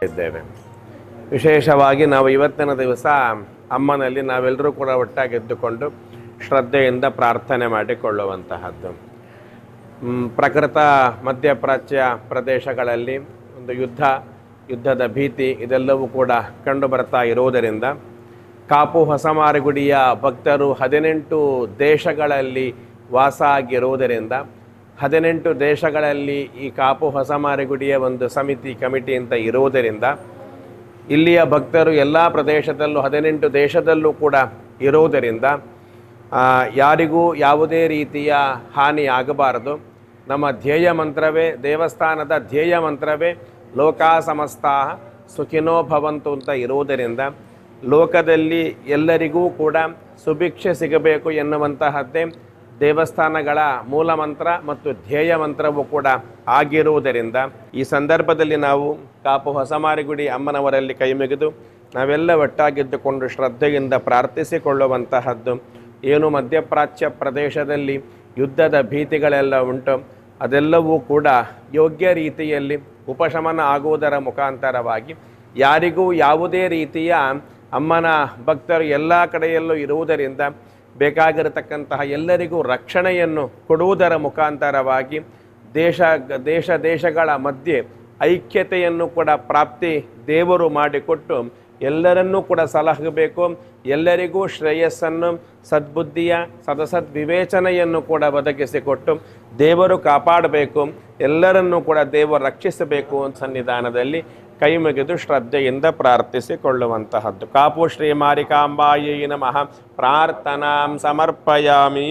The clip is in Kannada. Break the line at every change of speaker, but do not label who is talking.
ಇದ್ದೇವೆ. ವಿಶೇಷವಾಗಿ ನಾವು ಇವತ್ತಿನ ದಿವಸ ಅಮ್ಮನಲ್ಲಿ ನಾವೆಲ್ಲರೂ ಕೂಡ ಒಟ್ಟಾಗಿ ಎದ್ದುಕೊಂಡು ಶ್ರದ್ಧೆಯಿಂದ ಪ್ರಾರ್ಥನೆ ಮಾಡಿಕೊಳ್ಳುವಂತಹದ್ದು. ಪ್ರಕೃತ ಮಧ್ಯಪ್ರಾಚ್ಯ ಪ್ರದೇಶಗಳಲ್ಲಿ ಒಂದು ಯುದ್ಧದ ಭೀತಿ ಇದೆಲ್ಲವೂ ಕೂಡ ಕಂಡು ಬರ್ತಾ ಇರುವುದರಿಂದ ಕಾಪು ಹೊಸಮಾರಗುಡಿಯ ಭಕ್ತರು 18 ದೇಶಗಳಲ್ಲಿ ವಾಸ ಆಗಿರುವುದರಿಂದ 18 ದೇಶಗಳಲ್ಲಿ ಈ ಕಾಪು ಹೊಸಮಾರಗುಡಿಯ ಒಂದು ಕಮಿಟಿ ಅಂತ ಇರುವುದರಿಂದ ಇಲ್ಲಿಯ ಭಕ್ತರು ಎಲ್ಲ ಪ್ರದೇಶದಲ್ಲೂ 18 ದೇಶದಲ್ಲೂ ಕೂಡ ಇರುವುದರಿಂದ ಯಾರಿಗೂ ಯಾವುದೇ ರೀತಿಯ ಹಾನಿ ಆಗಬಾರದು. ನಮ್ಮ ಧ್ಯೇಯ ಮಂತ್ರವೇ, ದೇವಸ್ಥಾನದ ಧ್ಯೇಯ ಮಂತ್ರವೇ ಲೋಕಾ ಸಮಸ್ತಾಃ ಸುಖಿನೋ ಭವಂತು ಅಂತ ಇರುವುದರಿಂದ ಲೋಕದಲ್ಲಿ ಎಲ್ಲರಿಗೂ ಕೂಡ ಸುಭಿಕ್ಷೆ ಸಿಗಬೇಕು ಎನ್ನುವಂತಹದ್ದೇ ದೇವಸ್ಥಾನಗಳ ಮೂಲ ಮಂತ್ರ ಮತ್ತು ಧ್ಯೇಯ ಮಂತ್ರವೂ ಕೂಡ ಆಗಿರುವುದರಿಂದ ಈ ಸಂದರ್ಭದಲ್ಲಿ ನಾವು ಕಾಪು ಹೊಸಮಾರಗುಡಿ ಅಮ್ಮನವರಲ್ಲಿ ಕೈಮುಗಿದು ನಾವೆಲ್ಲ ಒಟ್ಟಾಗಿದ್ದುಕೊಂಡು ಶ್ರದ್ಧೆಯಿಂದ ಪ್ರಾರ್ಥಿಸಿಕೊಳ್ಳುವಂತಹದ್ದು. ಏನು ಮಧ್ಯಪ್ರಾಚ್ಯ ಪ್ರದೇಶದಲ್ಲಿ ಯುದ್ಧದ ಭೀತಿಗಳೆಲ್ಲ ಉಂಟು, ಅದೆಲ್ಲವೂ ಕೂಡ ಯೋಗ್ಯ ರೀತಿಯಲ್ಲಿ ಉಪಶಮನ ಆಗುವುದರ ಮುಖಾಂತರವಾಗಿ ಯಾರಿಗೂ ಯಾವುದೇ ರೀತಿಯ ಅಮ್ಮನ ಭಕ್ತರು ಎಲ್ಲ ಕಡೆಯಲ್ಲೂ ಇರುವುದರಿಂದ ಬೇಕಾಗಿರತಕ್ಕಂತಹ ಎಲ್ಲರಿಗೂ ರಕ್ಷಣೆಯನ್ನು ಕೊಡುವುದರ ಮುಖಾಂತರವಾಗಿ ದೇಶಗಳ ಮಧ್ಯೆ ಐಕ್ಯತೆಯನ್ನು ಕೂಡ ಪ್ರಾಪ್ತಿ ದೇವರು ಮಾಡಿಕೊಟ್ಟು ಎಲ್ಲರನ್ನೂ ಕೂಡ ಸಲಹಬೇಕು. ಎಲ್ಲರಿಗೂ ಶ್ರೇಯಸ್ಸನ್ನು, ಸದ್ಬುದ್ಧಿಯ ಸದಸದ್ವಿವೇಚನೆಯನ್ನು ಕೂಡ ಒದಗಿಸಿಕೊಟ್ಟು ದೇವರು ಕಾಪಾಡಬೇಕು, ಎಲ್ಲರನ್ನೂ ಕೂಡ ದೇವರು ರಕ್ಷಿಸಬೇಕು ಅಂತ ಸನ್ನಿಧಾನದಲ್ಲಿ ಕೈ ಮುಗಿದು ಶ್ರದ್ಧೆಯಿಂದ ಪ್ರಾರ್ಥಿಸಿಕೊಳ್ಳುವಂತಹದ್ದು. ಕಾಪು ಶ್ರೀ ಮಾರಿಕಾಂಬಾಯೈ ನಮಃ ಪ್ರಾರ್ಥನಾಂ ಸಮರ್ಪಯಾಮಿ.